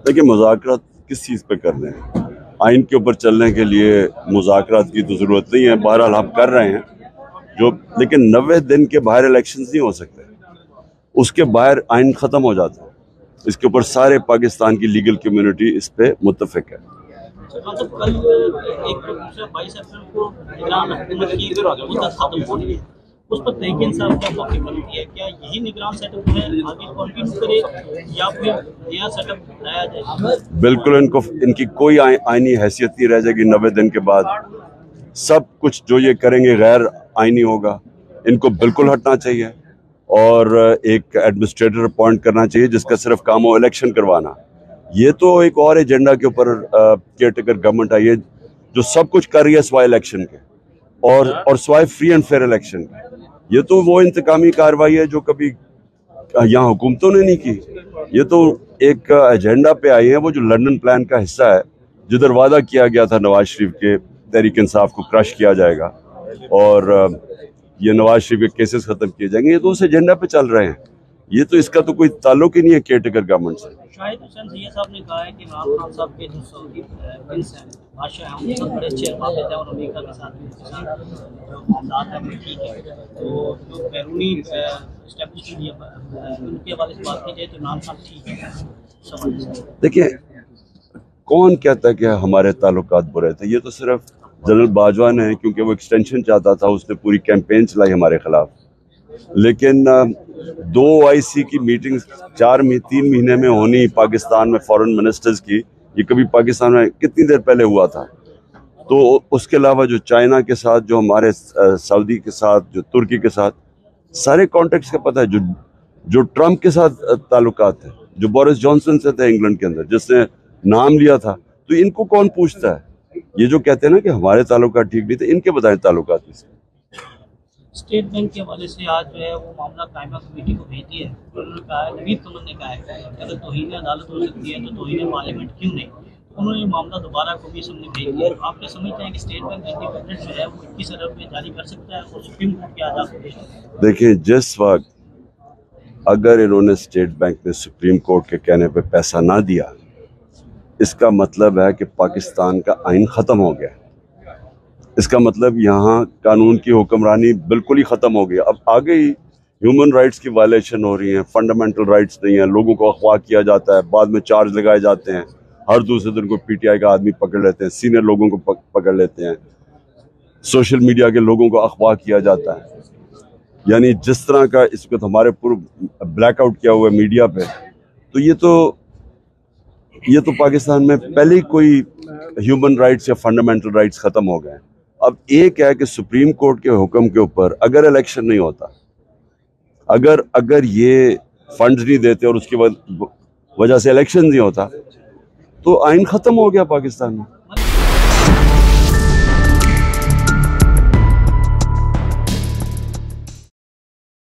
देखिए, मुज़ाकरात किस चीज़ पे करने हैं? आइन के ऊपर चलने के लिए मुज़ाकरात की तो ज़रूरत नहीं है। बहरहाल हम कर रहे हैं जो, लेकिन 90 दिन के बाहर इलेक्शंस नहीं हो सकते। उसके बाहर आइन ख़त्म हो जाता है। इसके ऊपर सारे पाकिस्तान की लीगल कम्युनिटी इस पे मुत्तफिक है। मतलब कल एक दूसरा 22 अप्रैल को निगरान हुकूमत की मुद्दत खत्म हो रही है, उस पर तहरीक इंसाफ क्या मौक़िफ़ रखती है? क्या यही निगरान सेटअप है आगे कंटिन्यू करे या फिर नया सेटअप लाया जाए? बिल्कुल, इनकी कोई आइनी हैसियत नहीं रह जाएगी 90 दिन के बाद। सब कुछ जो ये करेंगे गैर आइनी होगा। इनको बिल्कुल हटना चाहिए और एक एडमिनिस्ट्रेटर अपॉइंट करना चाहिए जिसका सिर्फ काम हो इलेक्शन करवाना। ये तो एक और एजेंडा के ऊपर केयरटेकर गवर्नमेंट आई है जो सब कुछ कर रही है सिवाय इलेक्शन के और सिवाय फ्री एंड फेयर इलेक्शन के। ये तो वो इंतकामी कार्रवाई है जो कभी यहाँ हुकूमतों ने नहीं की। ये तो एक एजेंडा पे आई है, वो जो लंदन प्लान का हिस्सा है, जिधर वादा किया गया था नवाज शरीफ के तहरीक इंसाफ को क्रश किया जाएगा और ये नवाज शरीफ के केसेस खत्म किए जाएंगे। ये तो उस एजेंडा पे चल रहे हैं। ये तो इसका तो कोई ताल्लुक ही नहीं है केयरटेकर गवर्नमेंट से। शाहिद हुसैन सैयद साहब ने कहा है कि इमरान खान साहब के जो सऊदी प्रिंस हैं, बादशाह हैं, उनके साथ बड़े अच्छे मामले हैं और अमेरिका के साथ भी उनके साथ जो मामला है वो ठीक है। तो जो बैरूनी एस्टेब्लिशमेंट उनके हवाले से बात की जाए तो इमरान खान ठीक है। देखिए, कौन कहता है कि हमारे ताल्लुकात बुरे थे? ये तो सिर्फ जनरल बाजवा ने, क्योंकि वो एक्सटेंशन चाहता था, उसने पूरी कैंपेन चलाई हमारे खिलाफ। लेकिन 2 OIC की मीटिंग्स 3 महीने में होनी पाकिस्तान में फॉरेन मिनिस्टर्स की, ये कभी पाकिस्तान में कितनी देर पहले हुआ था? तो उसके अलावा जो चाइना के साथ, जो हमारे सऊदी के साथ, जो तुर्की के साथ, सारे कॉन्टेक्ट्स का पता है। जो ट्रंप के साथ ताल्लुकात है, जो बोरिस जॉनसन से थे इंग्लैंड के अंदर, जिसने नाम लिया था, तो इनको कौन पूछता है? ये जो कहते हैं ना कि हमारे ताल्लुकात ठीक नहीं थे, इनके बताएं ताल्लुकात किसके? स्टेट बैंक के हवाले से आज जो है वो मामला कायमा कमेटी को भेज दिया है। उन्होंने कहा है, नवीद कमल ने कहा है कि अगर तौहीन अदालत हो सकती है तो तौहीन पार्लियामेंट क्यों नहीं? उन्होंने ये मामला दोबारा कमीशन में भेज दिया। आप क्या समझते हैं कि स्टेट बैंक इंडिपेंडेंट जो है वो 21 अरब में जारी कर सकता है और सुप्रीम कोर्ट के आजाद? देखिए, जिस वक्त अगर इन्होंने स्टेट बैंक ने सुप्रीम कोर्ट के कहने पे पैसा ना दिया, इसका मतलब है कि पाकिस्तान का आइन ख़त्म हो गया। इसका मतलब यहाँ कानून की हुक्मरानी बिल्कुल ही ख़त्म हो गई। अब आगे ही ह्यूमन राइट्स की वायलेशन हो रही है, फंडामेंटल राइट्स नहीं है, लोगों को अगवा किया जाता है, बाद में चार्ज लगाए जाते हैं, हर दूसरे दिन को PTI का आदमी पकड़ लेते हैं, सीनियर लोगों को पकड़ लेते हैं, सोशल मीडिया के लोगों को अगवा किया जाता है। यानी जिस तरह का इस वक्त हमारे पूर्व ब्लैकआउट किया हुआ है मीडिया पे, तो ये तो पाकिस्तान में पहले ही कोई ह्यूमन राइट्स या फंडामेंटल राइट्स ख़त्म हो गए हैं। अब एक है कि सुप्रीम कोर्ट के हुक्म के ऊपर अगर इलेक्शन नहीं होता, अगर ये फंड्स नहीं देते और उसकी वजह से इलेक्शन नहीं होता, तो आइन ख़त्म हो गया पाकिस्तान में।